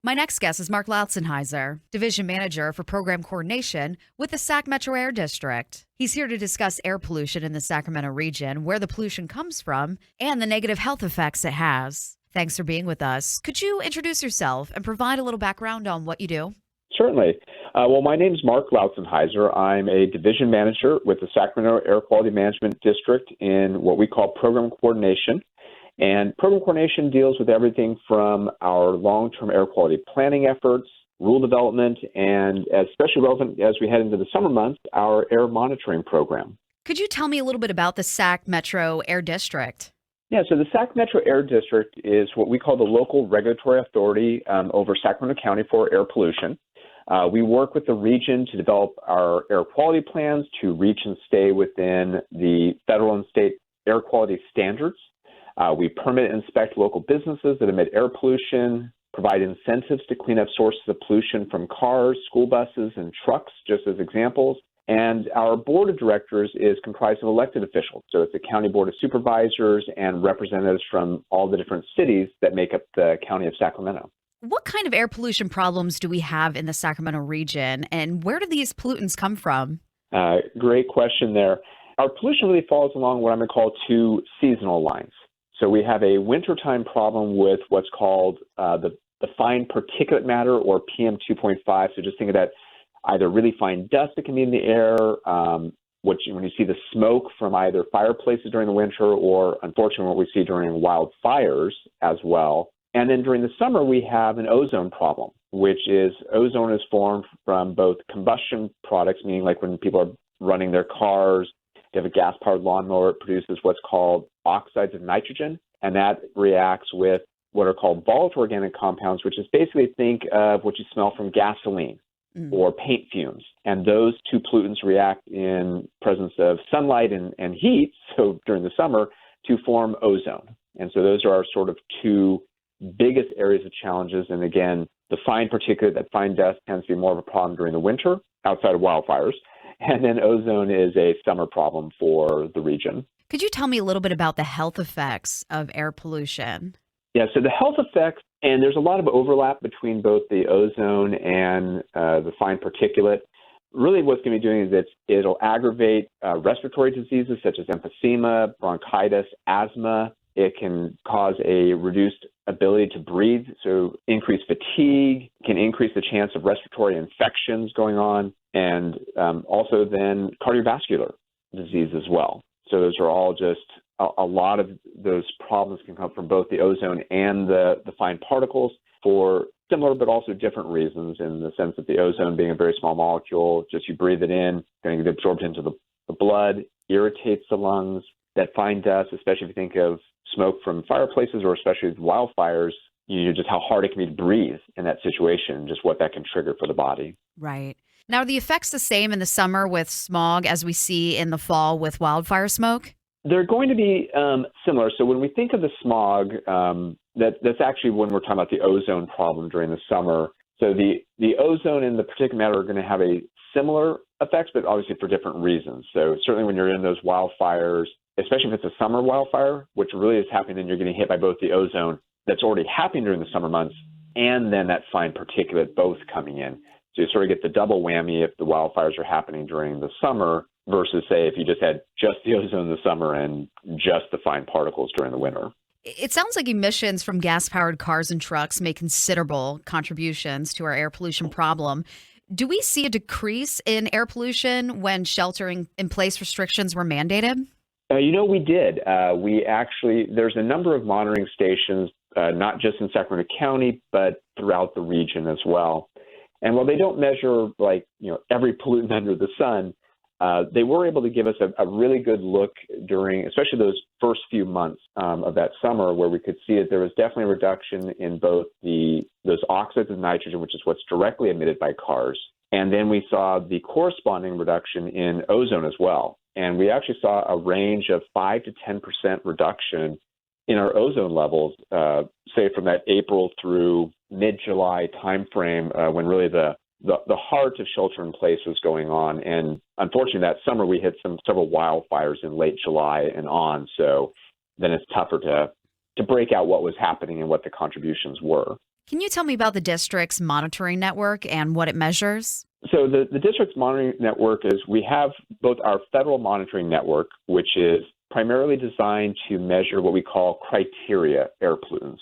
My next guest is Mark Loutzenhiser, Division Manager for Program Coordination with the Sac Metro Air District. He's here to discuss air pollution in the Sacramento region, where the pollution comes from, and the negative health effects it has. Thanks for being with us. Could you introduce yourself and provide a little background on what you do? Certainly. Well, my name is Mark Loutzenhiser. I'm a division manager with the Sacramento Air Quality Management District in what we call program coordination. And program coordination deals with everything from our long-term air quality planning efforts, rule development, and especially relevant as we head into the summer months, our air monitoring program. Could you tell me a little bit about the Sac Metro Air District? Yeah, so the Sac Metro Air District is what we call the local regulatory authority over Sacramento County for air pollution. We work with the region to develop our air quality plans to reach and stay within the federal and state air quality standards. We permit and inspect local businesses that emit air pollution, provide incentives to clean up sources of pollution from cars, school buses, and trucks, just as examples. And our board of directors is comprised of elected officials. So it's a county board of supervisors and representatives from all the different cities that make up the county of Sacramento. What kind of air pollution problems do we have in the Sacramento region, and where do these pollutants come from? Great question there. Our pollution really falls along what I'm going to call two seasonal lines. So we have a wintertime problem with what's called the fine particulate matter, or PM 2.5. So just think of that either really fine dust that can be in the air, when you see the smoke from either fireplaces during the winter, or unfortunately what we see during wildfires as well. And then during the summer, we have an ozone problem, which is ozone is formed from both combustion products, meaning like when people are running their cars, they have a gas-powered lawnmower, it produces what's called oxides of nitrogen, and that reacts with what are called volatile organic compounds, which is basically think of what you smell from gasoline or paint fumes. And those two pollutants react in presence of sunlight and heat, so during the summer, to form ozone. And so those are our sort of two biggest areas of challenges. And again, the fine particulate, that fine dust, tends to be more of a problem during the winter outside of wildfires. And then ozone is a summer problem for the region. Could you tell me a little bit about the health effects of air pollution? Yeah, so the health effects, and there's a lot of overlap between both the ozone and the fine particulate. Really what's going to be doing is it'll aggravate respiratory diseases such as emphysema, bronchitis, asthma. It can cause a reduced ability to breathe, so increased fatigue, can increase the chance of respiratory infections going on, and also then cardiovascular disease as well. So those are all just a lot of those problems can come from both the ozone and the fine particles for similar but also different reasons, in the sense that the ozone, being a very small molecule, just you breathe it in, going to get absorbed into the blood, irritates the lungs. That fine dust, especially if you think of smoke from fireplaces or especially wildfires, you know just how hard it can be to breathe in that situation, just what that can trigger for the body. Right. Now, are the effects the same in the summer with smog as we see in the fall with wildfire smoke? They're going to be similar. So when we think of the smog, that's actually when we're talking about the ozone problem during the summer. So the ozone and the particulate matter are going to have a similar effects, but obviously for different reasons. So certainly when you're in those wildfires, especially if it's a summer wildfire, which really is happening, then you're getting hit by both the ozone that's already happening during the summer months and then that fine particulate both coming in. So you sort of get the double whammy if the wildfires are happening during the summer versus, say, if you just had just the ozone in the summer and just the fine particles during the winter. It sounds like emissions from gas-powered cars and trucks make considerable contributions to our air pollution problem. Do we see a decrease in air pollution when sheltering-in-place restrictions were mandated? We did. There's a number of monitoring stations, not just in Sacramento County, but throughout the region as well. And while they don't measure every pollutant under the sun, they were able to give us a really good look during, especially those first few months of that summer, where we could see that there was definitely a reduction in both those oxides of nitrogen, which is what's directly emitted by cars. And then we saw the corresponding reduction in ozone as well. And we actually saw a range of 5 to 10% reduction in our ozone levels, say from that April through mid-July timeframe, when really the heart of shelter in place was going on. And unfortunately, that summer we hit several wildfires in late July and on. So then it's tougher to break out what was happening and what the contributions were. Can you tell me about the district's monitoring network and what it measures? So the district's monitoring network is we have both our federal monitoring network, which is primarily designed to measure what we call criteria air pollutants.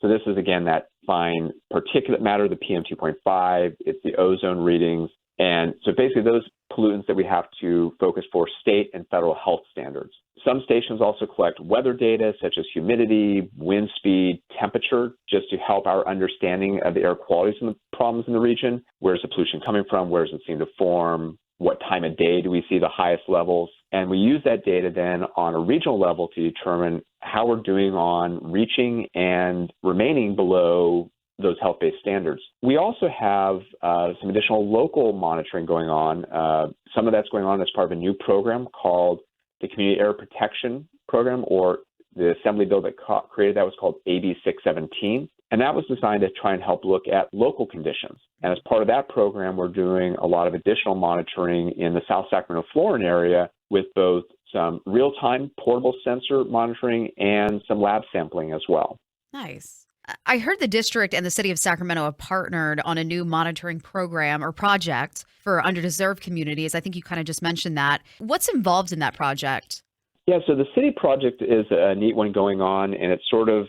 So this is, again, that fine particulate matter, the PM 2.5, it's the ozone readings. And so basically those pollutants that we have to focus for state and federal health standards. Some stations also collect weather data such as humidity, wind speed, temperature, just to help our understanding of the air qualities and the problems in the region. Where's the pollution coming from? Where does it seem to form? What time of day do we see the highest levels? And we use that data then on a regional level to determine how we're doing on reaching and remaining below those health-based standards. We also have some additional local monitoring going on. Some of that's going on as part of a new program called the Community Air Protection Program, or the Assembly bill that created that was called AB 617. And that was designed to try and help look at local conditions. And as part of that program, we're doing a lot of additional monitoring in the South Sacramento, Florida area with both some real-time portable sensor monitoring and some lab sampling as well. Nice. I heard the district and the city of Sacramento have partnered on a new monitoring program or project for underdeserved communities. I think you kind of just mentioned that. What's involved in that project? Yeah, so the city project is a neat one going on, and it sort of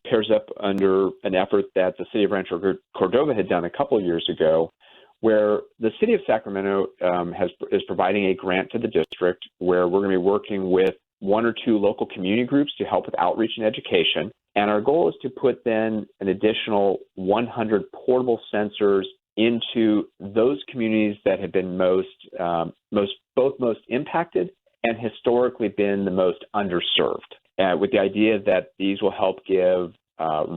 pairs up under an effort that the city of Rancho Cordova had done a couple of years ago, where the city of Sacramento is providing a grant to the district where we're going to be working with one or two local community groups to help with outreach and education. And our goal is to put then an additional 100 portable sensors into those communities that have been most impacted and historically been the most underserved, with the idea that these will help give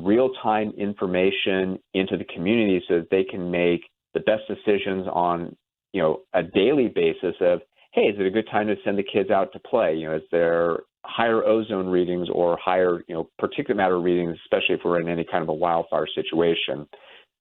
real-time information into the community so that they can make the best decisions on, a daily basis of, hey, is it a good time to send the kids out to play? Is there higher ozone readings or higher, particulate matter readings, especially if we're in any kind of a wildfire situation?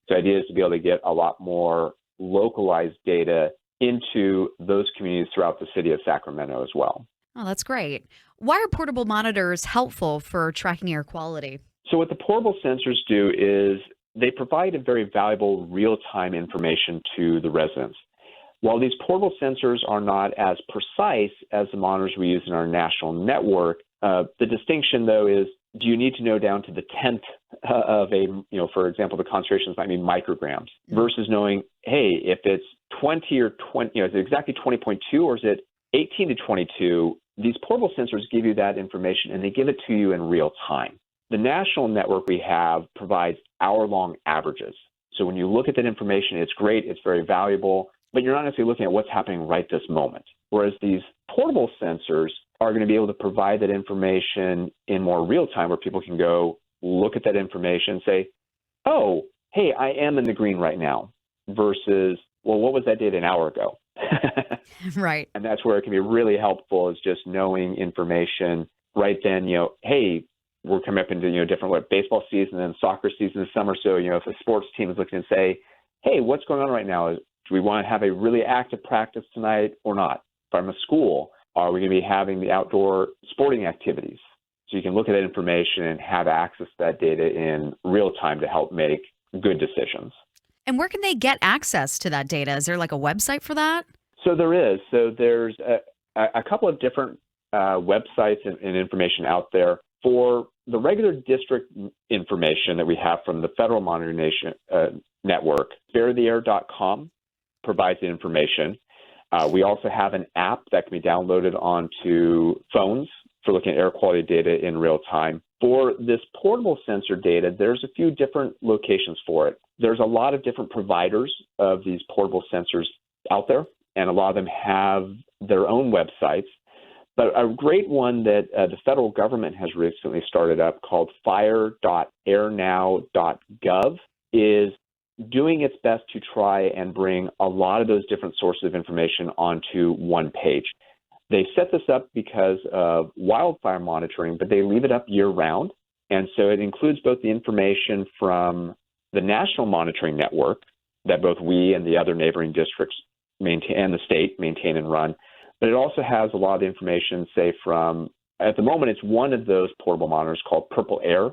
The idea is to be able to get a lot more localized data into those communities throughout the city of Sacramento as well. Oh, that's great. Why are portable monitors helpful for tracking air quality? So what the portable sensors do is they provide a very valuable real-time information to the residents. While these portable sensors are not as precise as the monitors we use in our national network, the distinction, though, is do you need to know down to the 10th of for example, the concentrations might be micrograms, versus knowing, hey, if it's 20 or 20, is it exactly 20.2 or is it 18 to 22? These portable sensors give you that information and they give it to you in real time. The national network we have provides hour-long averages. So when you look at that information, it's great, it's very valuable, but you're not necessarily looking at what's happening right this moment. Whereas these portable sensors are going to be able to provide that information in more real time, where people can go look at that information and say, oh, hey, I am in the green right now, versus, well, what was that data an hour ago? Right. And that's where it can be really helpful, is just knowing information right then, hey, we're coming up into, different baseball season and soccer season this summer. So, if a sports team is looking to say, hey, what's going on right now? Do we want to have a really active practice tonight or not? From a school, are we going to be having the outdoor sporting activities? So you can look at that information and have access to that data in real time to help make good decisions. And where can they get access to that data? Is there like a website for that? So there is. So there's a couple of different websites and information out there. For the regular district information that we have from the federal monitoring network, sparetheair.com provides the information. We also have an app that can be downloaded onto phones for looking at air quality data in real time. For this portable sensor data, there's a few different locations for it. There's a lot of different providers of these portable sensors out there, and a lot of them have their own websites. But a great one that the federal government has recently started up, called fire.airnow.gov, is doing its best to try and bring a lot of those different sources of information onto one page. They set this up because of wildfire monitoring, but they leave it up year-round. And so it includes both the information from the national monitoring network that both we and the other neighboring districts maintain, and the state maintain and run, but it also has a lot of information, say, from, at the moment, it's one of those portable monitors called Purple Air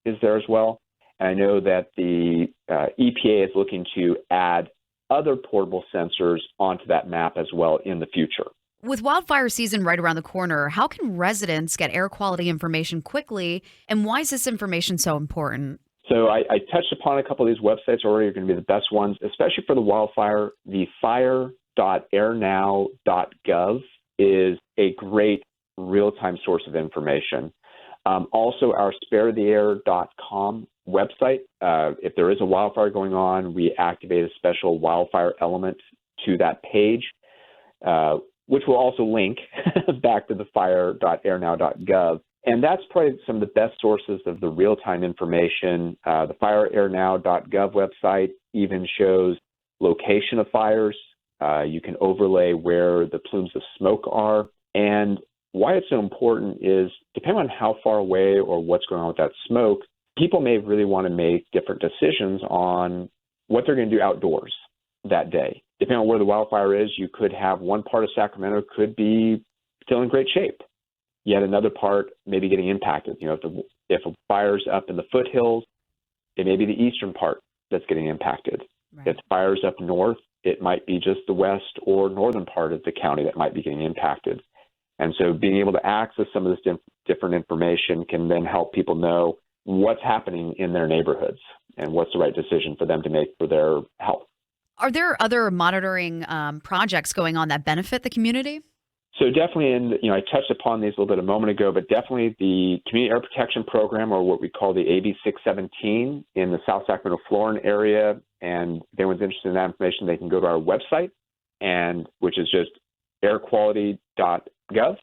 is there as well. And I know that the EPA is looking to add other portable sensors onto that map as well in the future. With wildfire season right around the corner, how can residents get air quality information quickly, and why is this information so important? So I touched upon a couple of these websites already, are going to be the best ones, especially for the wildfire. The fire.airnow.gov is a great real-time source of information. Also, our sparetheair.com website. If there is a wildfire going on, we activate a special wildfire element to that page, which will also link back to the fire.airnow.gov. And that's probably some of the best sources of the real-time information. The fireairnow.gov website even shows location of fires. You can overlay where the plumes of smoke are. And why it's so important is, depending on how far away or what's going on with that smoke, people may really want to make different decisions on what they're going to do outdoors that day. Depending on where the wildfire is, you could have one part of Sacramento could be still in great shape, yet another part may be getting impacted. If a fire's up in the foothills, it may be the eastern part that's getting impacted. Right. If the fire's up north, it might be just the west or northern part of the county that might be getting impacted. And so being able to access some of this different information can then help people know what's happening in their neighborhoods and what's the right decision for them to make for their health. Are there other monitoring projects going on that benefit the community? So definitely, I touched upon these a little bit a moment ago, but definitely the Community Air Protection Program, or what we call the AB 617 in the South Sacramento, Florida area. And if anyone's interested in that information, they can go to our website, which is just airquality.gov.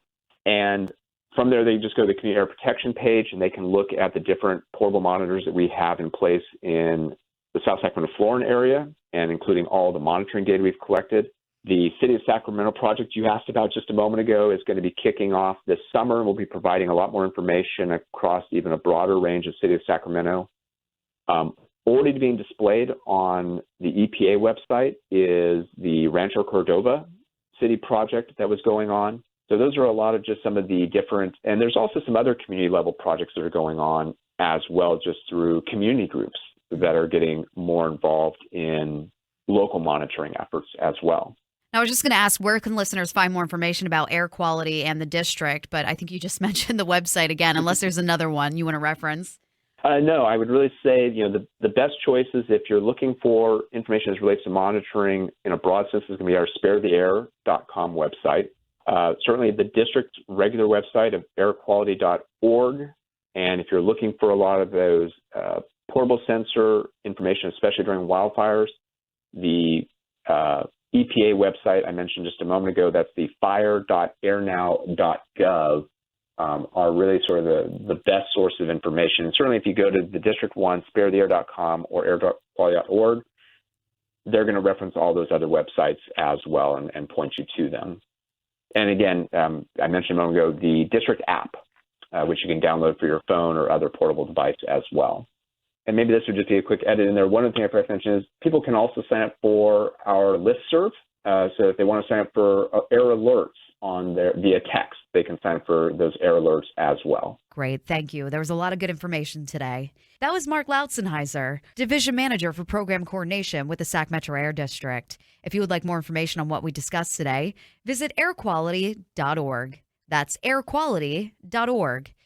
And from there, they just go to the Community Air Protection page, and they can look at the different portable monitors that we have in place in the South Sacramento, Florida area, and including all the monitoring data we've collected. The City of Sacramento project you asked about just a moment ago is going to be kicking off this summer, and we'll be providing a lot more information across even a broader range of City of Sacramento. Already being displayed on the EPA website is the Rancho Cordova City project that was going on. So those are a lot of just some of the different, and there's also some other community level projects that are going on as well, just through community groups that are getting more involved in local monitoring efforts as well. Now, I was just going to ask, where can listeners find more information about air quality and the district? But I think you just mentioned the website again, unless there's another one you want to reference. No, I would really say, the best choices if you're looking for information as relates to monitoring in a broad sense is going to be our sparetheair.com website. Certainly the district's regular website of airquality.org. And if you're looking for a lot of those portable sensor information, especially during wildfires, the EPA website I mentioned just a moment ago, that's the fire.airnow.gov, are really sort of the best source of information. And certainly if you go to the district one, sparetheair.com or airquality.org, they're going to reference all those other websites as well and point you to them. And again, I mentioned a moment ago, the district app, which you can download for your phone or other portable device as well. And maybe this would just be a quick edit in there. One other thing I forgot to mention is people can also sign up for our listserv. So if they want to sign up for air alerts via text, they can sign up for those air alerts as well. Great. Thank you. There was a lot of good information today. That was Mark Loutzenhiser, Division Manager for Program Coordination with the Sac Metro Air District. If you would like more information on what we discussed today, visit airquality.org. That's airquality.org.